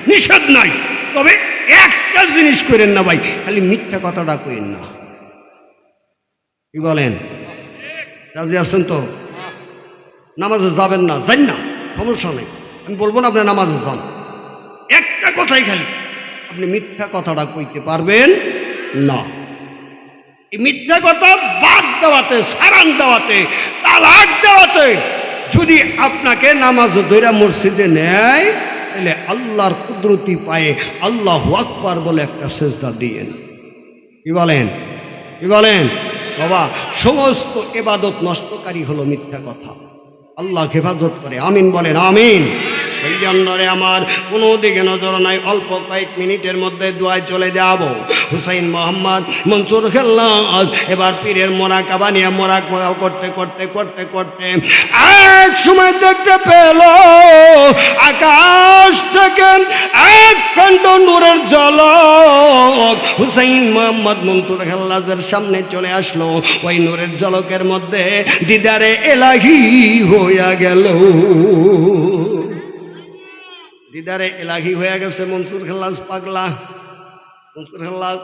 নিষেধ নাই, তবে একটা জিনিস করেন না ভাই, খালি মিথ্যা কথাটা করেন না। কি বলেন? রাজি আছেন তো? নামাজে যাবেন না, যান না, সমস্যা নেই, আমি বলবো না আপনি নামাজে যান। একটা কথাই খালি, আপনি মিথ্যা কথাটা কইতে পারবেন না। এই মিথ্যা কথা বাদ দেওয়াতে, সারান দেওয়াতে, তালাক দেওয়াতে যদি আপনাকে নামাজ ধইরা মসজিদে নেয়, তাহলে আল্লাহর কুদরতি পায়ে আল্লাহু আকবার বলে একটা সেজদা দিয়েন। কি বলেন? কি বলেন বাবা? সমস্ত ইবাদত নষ্টকারী হলো মিথ্যা কথা। আল্লাহ হেফাজত করে, আমিন বলেন আমিন। এই জন্যরে আমার কোনো দিকে নজর নাই, অল্প কয়েক মিনিটের মধ্যে দোয়ায় চলে যাব। হুসাইন মোহাম্মদ মনসুর খেল্লাস এবার পীরের মোরাকাবা নিয়ে মোরাকাবা করতে করতে করতে করতে এক সময় দেখতে পেল আকাশ থেকে এক খণ্ড নূরের ঝলক হুসাইন মোহাম্মদ মনসুর খেল্লাসের সামনে চলে আসলো। ওই নূরের ঝলকের মধ্যে দিদারে এলাহি হইয়া গেল, দিদারে এলাহি হয়ে গেছে। মনসুর খেল্লাস পাগলা, মনসুর খেল্লাস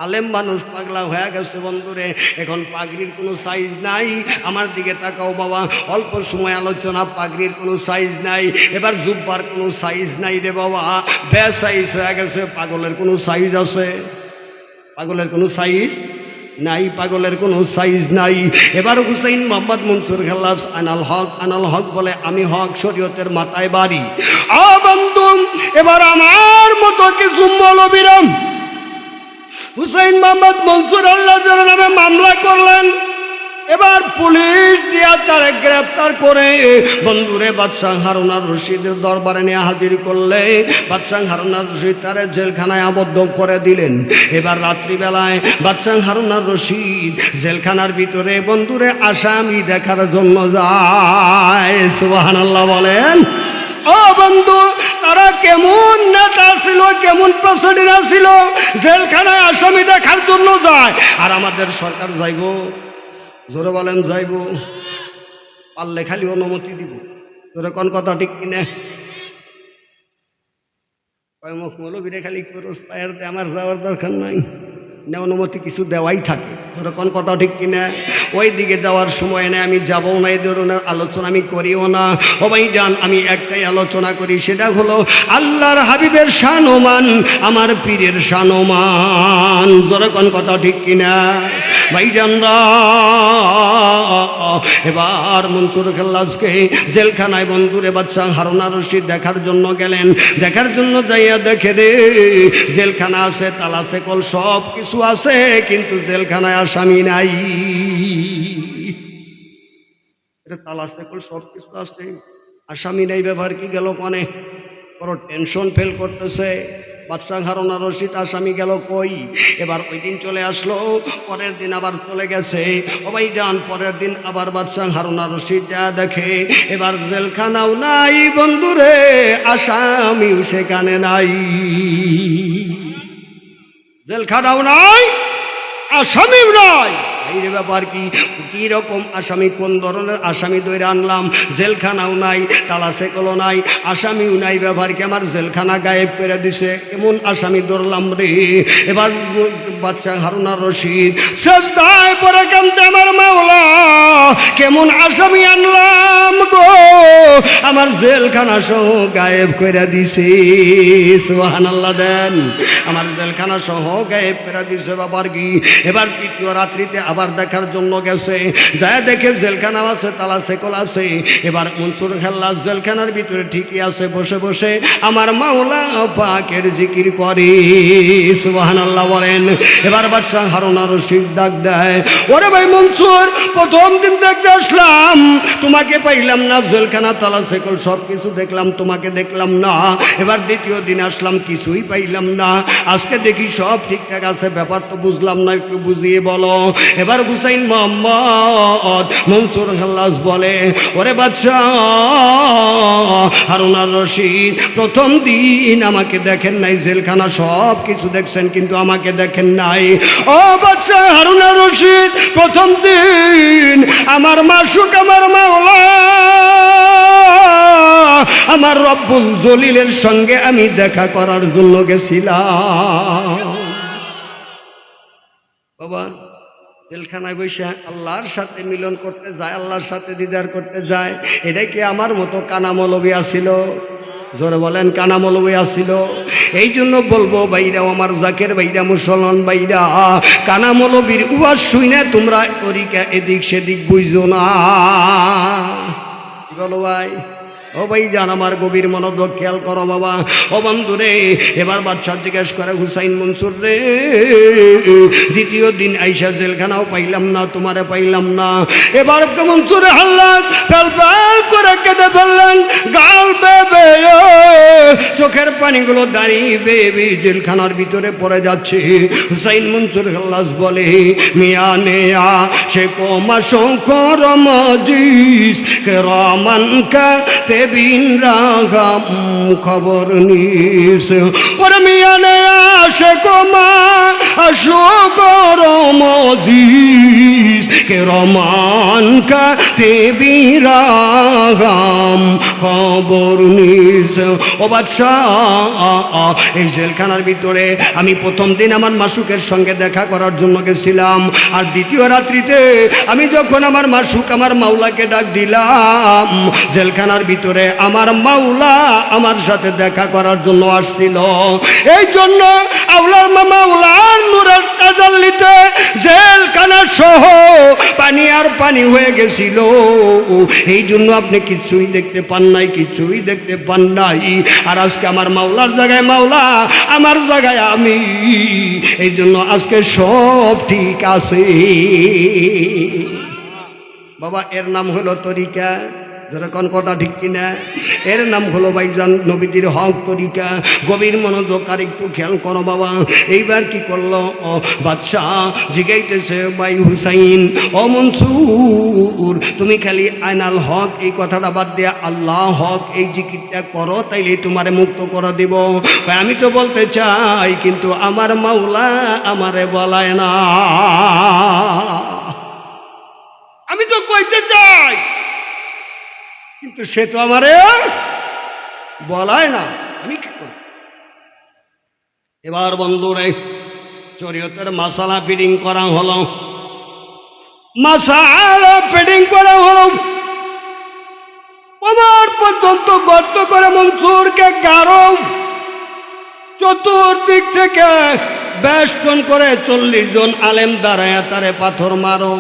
আলেম মানুষ, পাগলা হয়ে গেছে বন্ধুরে। এখন পাগড়ির কোনো সাইজ নাই, আমার দিকে তাকাও বাবা, অল্প সময় আলোচনা, পাগড়ির কোনো সাইজ নাই, এবার জুব্বার কোনো সাইজ নাই রে বাবা, বে সাইজ হয়ে গেছে। পাগলের কোনো সাইজ আছে? পাগলের কোনো সাইজ নাই, পাগলের কোনো সাইজ নাই। এবার হুসাইন মোহাম্মদ মনসুর খেল্লাস আনাল হক, আনাল হক বলে আমি হক, শরীয়তের মাথায় বাড়ি। বন্ধু এবার আমার মতো কিছু মৌলবীরাম হুসাইন মোহাম্মদ মনসুর আল্লাহ নামে মামলা করলেন। এবার পুলিশ দিয়া তারে গ্রেপ্তার করে বন্ধুরে বাদশাহ হারুন আর রশিদের দরবারে নিয়ে হাজির করলে বাদশাহ হারুন আর রশিদ তারে জেলখানায় আবদ্ধ করে দিলেন। এবার রাত্রিবেলায় বাদশাহ হারুন আর রশিদ জেলখানার ভিতরে বন্ধুরে আসামি দেখার জন্য যায়। সুবহানাল্লাহ বলেন। ও বন্ধু, তারা কেমন নেতা ছিল, কেমন প্রেসিডেন্ট ছিল, জেলখানায় আসামি দেখার জন্য যায়। আর আমাদের সরকার যাইব, জোরে বলেন যাইব, পারলে খালি অনুমতি দিব। জোরে কোন কথা ঠিক কিনে? মুখ মৌলবীরে খালি খরচ পায়ের দে, আমার যাওয়ার দরকার নাই, না অনুমতি কিছু দেওয়াই থাকে। ধরো কোন কথা ঠিক কিনা? ওই দিকে যাওয়ার সময় নেই, আমি যাবো না, এই ধরনের আলোচনা আমি করিও না। ও ভাই জান, আমি একটাই আলোচনা করি, সেটা হলো আল্লাহর হাবিবের শানমান, আমার পীরের শানমান। ধরো কোন কথা ঠিক কিনা ভাই জানরা? এবার মনসুর খেল্লাসকে জেলখানায় বন্ধুরে বাদশাহ হারুন আর রশিদ দেখার জন্য গেলেন। দেখার জন্য যাইয়া দেখে রে জেলখানা আছে, তালা সেকল সব কিছু আছে, কিন্তু জেলখানায় আসামি নাই। তালা সেকল সব কিছু আছে, আসামি নাই, ব্যাপার কি গেল কনে? বড় টেনশন ফেল করতেছে। বাদশাহ হারুন আর রশিদ আসামি গেল কই? এবার ওই দিন চলে আসলো, পরের দিন আবার চলে গেছে। ও ভাই যান, পরের দিন আবার বাদশাহ হারুন আর রশিদ যা দেখে এবার জেলখানাও নাই বন্ধুরে, আসামিও সেখানে নাই। জেলখানাও নাই, আসামিও নাই। এই ব্যাপার কি? কি রকম আসামি, কোন ধরনের আসামি ধরে আনলাম? জেলখানাও নাই, তালা সেকলও নাই, আসামিও নাই, ব্যাপার কি? আমার জেলখানা গায়েব করে দিছে, এমন আসামি ধরলাম রে। এবার বাদশাহ হারুন আর রশিদ সেজদায় পড়ে কাঁদতে, আমার মাওলা কেমন আসামি আনলাম গো, আমার জেলখানা সহ গায়েব করে দিছে। সুবহানাল্লাহ দেন। আমার জেলখানা সহ গায়েব করে দিছে, ব্যাপার কি? এবার তৃতীয় রাত্রিতে আবার দেখার জন্য গেছে, যায় দেখে জেলখানা আছে, তালা সেকল আছে। এবার মনসুর খাল্লাস জেলখানার ভিতরে ঠিকই আছে, বসে বসে আমার মাওলা পাকের জিকির করে। সুবহানাল্লাহ বলেন। এবার বাদশাহ হারুন আর রশিদ ডাক দেয়, ওরে ভাই মনসুর, প্রথম দিন দেখতে আসলাম তোমাকে পাইলাম না, জেলখানা তালা সেকল সব কিছু দেখলাম, তোমাকে দেখলাম না। এবার দ্বিতীয় দিন আসলাম, কিছুই পাইলাম না। আজকে দেখি সব ঠিকঠাক আছে, ব্যাপার তো বুঝলাম না, একটু বুঝিয়ে বলো। এবার হুসাইন মোহাম্মদ মনসুর খাল্লাস বলে, ওরে বাদশাহ হারুন আর রশিদ, প্রথম দিন আমাকে দেখেন নাই, জেলখানা সব কিছু দেখছেন কিন্তু আমাকে দেখেন নাই। ও বাদশাহ হারুন আর রশিদ, প্রথম দিন আমার মাসুক, আমার মাওলা, আমার রব্বুল জলিলের সঙ্গে আমি দেখা করার জন্য গেছিলাম। বাবা জেলখানায় বসে আল্লাহর সাথে মিলন করতে যায়, আল্লাহর সাথে দিদার করতে যায়। এটা কি আমার মতো কানা মৌলবী আসিল? জোরে বলেন, কানা মৌলবী আসিল? এই জন্য বলবো ভাইরা, আমার জাকের ভাইরা, মুসলমান ভাইরা, কানা মৌলবীর উয়াজ শুনে তোমরা তরিকা এদিক সেদিক বুঝো না। কি বলো ভাই? ও ভাই জান, আমার গভীর মনোযোগ খেয়াল করো বাবা। ও বন্ধুরে, এবার বাদশাহ জিজ্ঞেস করে, হুসাইন মনসুর রে, দ্বিতীয় দিন আইসা জেলখানাও পাইলাম না, তোমারে পাইলাম না। এবার মনসুরে হাল্লাস ফেল ফেল করে কেঁদে ফেললেন, গাল বেবে চোখের পানিগুলো দাঁড়িয়ে বেবি জেলখানার ভিতরে পড়ে যাচ্ছে। হুসাইন মনসুর হাল্লাস বলে, মিয়া নেয়া সে কমা শঙ্কর মজিস রমান কা বিন রাগাম খবর নিস, ওরে মিয়া নেয়া সে কমা শঙ্কর মজিস কে রমান কা বিন রাগাম খবর নিস। ও বাদশাহ, এই জেলখানার ভিতরে আমি প্রথম দিন আমার মাসুকের সঙ্গে দেখা করার জন্য গেছিলাম, আর দ্বিতীয় রাত্রিতে আমি যখন আমার মাসুক, আমার মাওলাকে ডাক দিলাম, জেলখানার ভিতরে আমার মাওলা আমার সাথে দেখা করার জন্য আসছিল। এই জন্য আল্লাহর মাওলার নূরের তাজাল্লিতে জেলখানা সহ পানি আর পানি হয়ে গেছিল। এই জন্য আপনি কিছুই দেখতে পান নাই, কিছুই দেখতে পান নাই। আর আজকে আমার মাওলার জায়গায় মাওলা, আমার জায়গায় আমি, এই জন্য আজকে সব ঠিক আছে বাবা। এর নাম হলো তরিকা। যেরকম কথা ঠিক কিনা? এর নাম হলো ভাইজান নবীজির হক তরিকা। গভীর মনোযোগ আর একটু খেয়াল করো বাবা। এইবার কি করলো বাদশাহ? জিগাইতেছে, ভাই হুসাইন, ও মনসুর, তুমি খালি আইনাল হক এই কথাটা বাদ দিয়ে আল্লাহ হক এই জিকিরটা করো, তাইলে তোমারে মুক্ত করে দিব। আমি তো বলতে চাই, কিন্তু আমার মাওলা আমারে বলায় না। আমি তো কইতে চাই, কিন্তু সে তো আমারে বলায় না, আমি কি করব? এবার বন্ধুরে, শরীয়তের মাসালা ফিটিং করা হলো, মাসালা ফিটিং করা হলো। আমার পর্যন্ত গর্ত করে মনসুরকে গারো, চতুর্দিক থেকে বেষ্টন করে 40 জন আলেম দাঁড়ায় তারে পাথর মারো।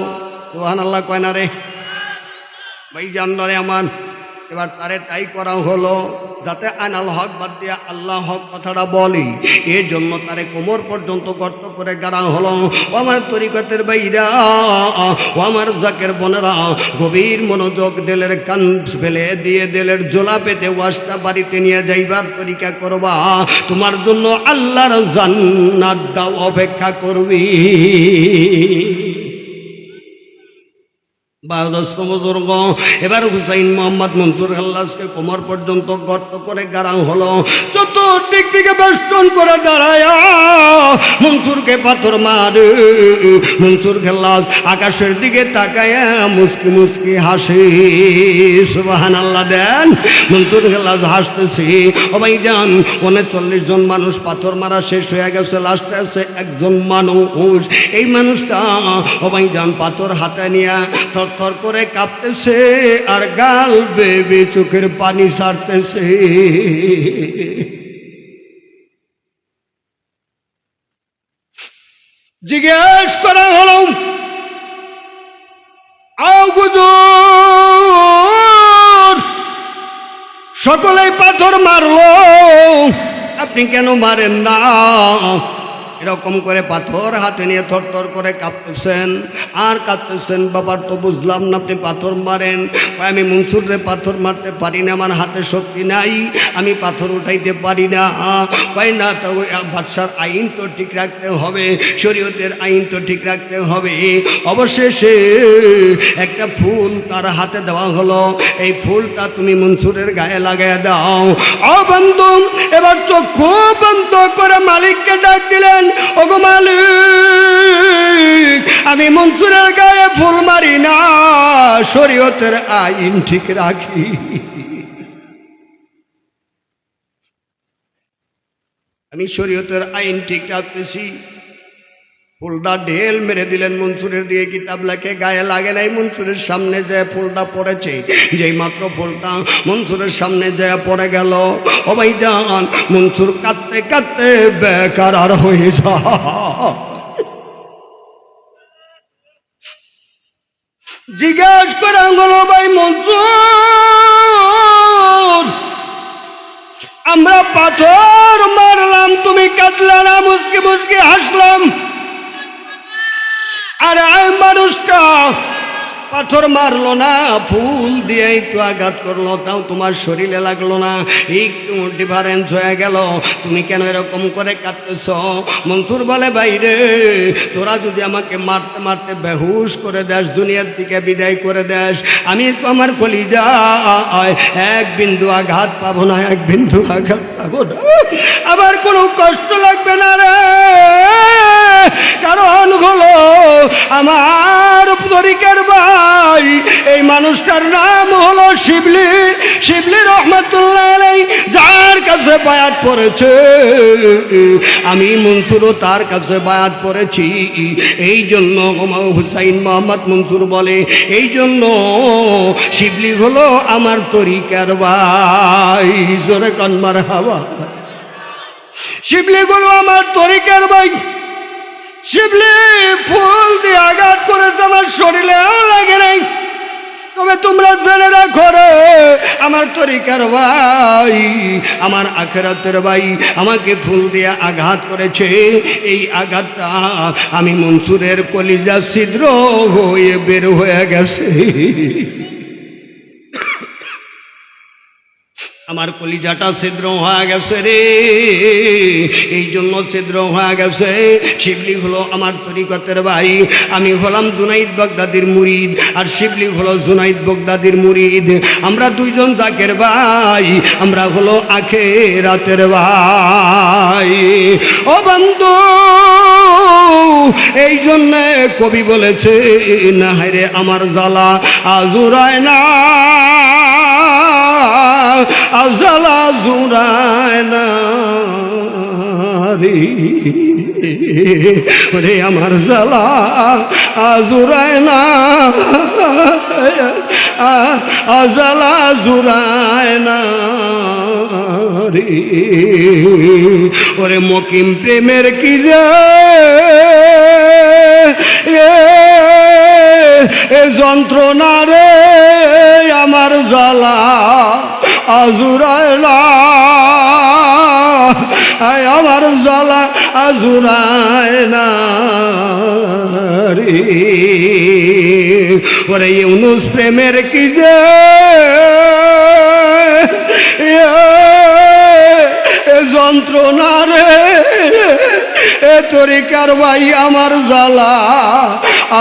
সুবহানাল্লাহ কয় না রে ভাই জানরে আমার? এবার তারে তাই করা হলো, যাতে আনাল হক বাদ দিয়ে আল্লাহ হক কথাটা বলি, এর জন্য তারে কোমর পর্যন্ত গর্ত করে গাড়া হলো। ও আমার তরিকতের বাইরা, ও আমার জাকের বোনেরা, গভীর মনোযোগ, দিলের কান ফেলে দিয়ে দিলের জোলা পেতে ওয়াজটা বাড়িতে নিয়ে যাইবার তরিকা করবা। তোমার জন্য আল্লাহর জান্নাত দাও অপেক্ষা করবি। এবার হুসাইন মোহাম্মদ মনসুর খাল্লাসকে কোমর পর্যন্ত গর্ত করে গাড়া হলো, চতুর্দিক থেকে বেষ্টন করে দাঁড়ায় মনসুরকে পাথর মারে। মনসুর খাল্লাস আকাশের দিকে তাকায় মুস্কি মুস্কি হাসে। সুবহানাল্লাহ দেন। মনসুর খাল্লাস হাসতেছে। ও ভাই জান, 39 জন মানুষ পাথর মারা শেষ হয়ে গেছে, লাস্টে আছে একজন মানুষ। এই মানুষটা ও ভাই জান পাথর হাতে নিয়ে থর করে কাঁপতেছে, আর গাল বেবে চোখের পানি ছাড়তেছে। জিজ্ঞেস করা হলো, আও হুজুর, সকলেই পাথর মারলো, আপনি কেন মারেন না? এরকম করে পাথর হাতে নিয়ে থরথর করে কাঁপতেছেন আর কাঁপতেছেন। বাবার তো বুঝলাম না, আপনি পাথর মারেন। আমি মনসুরে পাথর মারতে পারি না, আমার হাতে শক্তি নাই, আমি পাথর উঠাইতে পারি না। পাই না তো বাদশার আইন তো ঠিক রাখতে হবে, শরীয়তের আইন তো ঠিক রাখতে হবে। অবশেষে একটা ফুল তার হাতে দেওয়া হলো, এই ফুলটা তুমি মনসুরের গায়ে লাগাই দাও। ও বন্ধু, এবার চক্ষু বন্ধ করে মালিককে ডাক দিলেন, ওগো মালিক, আমি মনসুরের গায়ে ফুল মারি না, শরীয়তের আইন ঠিক রাখি। আমি শরীয়তের আইন ঠিক রাখতেছি। ফুলটা ঢেল মেরে দিলেন মনসুরের দিয়ে, কিতাব লেখে গায়ে লাগে নাই। মনসুরের সামনে যে ফুলটা পড়েছে, যেই মাত্র ফুলটা মনসুরের সামনে যে পড়ে গেল, ও ভাইজান, মনসুর কাঁদতে কাঁদতে বেকার আর হয়ে যা। জিজ্ঞাস করা হলো, ভাই মনসুর, আমরা পাথর মারলাম, তুমি কাঁদলা না, মুসকি মুসকি হাসলাম, আর এই মানুষটা পাথর মারলো না, ফুল দিয়ে একটু আঘাত করলো, তাও তোমার শরীরে লাগলো না, একটু ডিফারেন্স হয়ে গেল, তুমি কেন এরকম করে কাঁদতেছ? মনসুর বলে, বাইরে তোরা যদি আমাকে মারতে মারতে বেহুশ করে দেস, দুনিয়ার দিকে বিদায় করে দেস, আমি তো আমার কলিজা এক বিন্দু আঘাত পাবো না, এক বিন্দু আঘাত পাবো না, আমার কোনো কষ্ট লাগবে না রে। কারণ হলো আমার তরিকার ভাই, এই মানুষটার নাম হলো শিবলি, শিবলি রহমতুল্লাহ আলাইহি, যার কাছে বায়াত পড়েছে, আমি মনসুরও তার কাছে বায়াত পড়েছি। এই জন্য হুসাইন মোহাম্মদ মনসুর বলে, এই জন্য শিবলি হলো আমার তরিকার ভাই। জোরে কান মারহাবা। শিবলি হলো আমার তরিকার ভাই। শিবলি ফুল দিয়ে আঘাত করেছে, আমার শরীরেও লাগে নাই, তবে তোমরা জেনে রাখো রে, আমার তরিকার ভাই, আমার আখিরাতের ভাই আমাকে ফুল দিয়ে আঘাত করেছে, এই আঘাতটা আমি মনসুরের কলিজা ছিদ্র হয়ে বের হয়ে গেছে, আমার কলিজাটা ছিদ্র হয়ে গেছে রে, এই জন্য ছিদ্র হয়ে গেছে। শিবলি হলো আমার তরিকতের ভাই, আমি হলাম জুনাইদ বাগদাদির মুরিদ, আর শিবলি হলো জুনাইদ বাগদাদির মুরিদ, আমরা দুইজন জাকের ভাই, আমরা হলো আখিরাতের ভাই। ও বন্ধু, এই জন্য কবি বলেছে, না হায়রে আমার জ্বালা আজুরায় না, আজালা জুড়ায় না রে, ওরে আমার জ্বালা আজুরায় না, আজালা জুড়ায় না রে, ওরে মকিম প্রেমের কি যে যন্ত্রণা রে, আমার জ্বালা আজুরায় না, আমার জ্বালা আজুরায় না রে, ওরে ইউনুস প্রেমের কি যে যন্ত্রণা রে, এ তরিকার ভাই আমার জ্বালা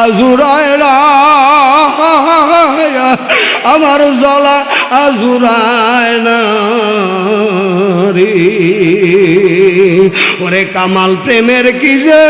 আজুরায় না, আমার জ্বালা আজুরায় না রে, ওরে কামাল প্রেমের কি যে